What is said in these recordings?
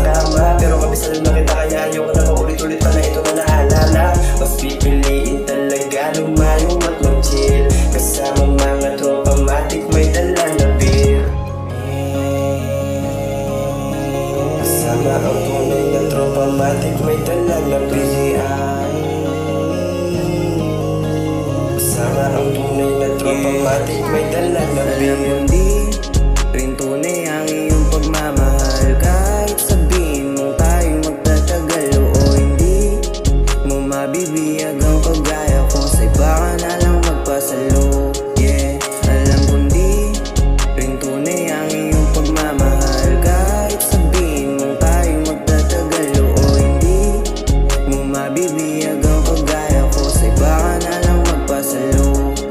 tama. Pero kabisalan na kita kaya ayoko na paulit-ulit pa na ito na naalala. Mas pipiliin talaga lumayo at mag-chill kasama mga tropa matik may dala na beer. Kasama ang tunay na tropa matik may dala na beer. Kasama ang tunay na tropa matik may dala na beer. Hindi rin tunay ang iyong pagmamahal. Kahit sabihin mo tayo magtatagal o hindi mo mabibiyag ang kagaya ko. Sa iba ka na lang magpasalo. Yeah, alam ko hindi rin tunay ang iyong pagmamahal. Kahit sabihin mo tayo magtatagal o hindi mo mabibiyag ang kagaya ko. Sa iba ka na lang magpasalo.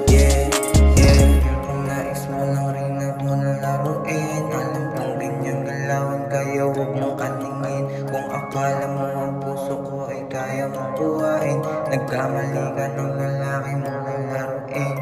Yeah, yeah. Kung nais mo lang rin ako na laruin, alam kong ganyang galawan kaya huwag mong kaningin. Kung akala mo ang puso ko ay kaya mong buhayin, nagkamali ka ng lalaki mong lalaruin.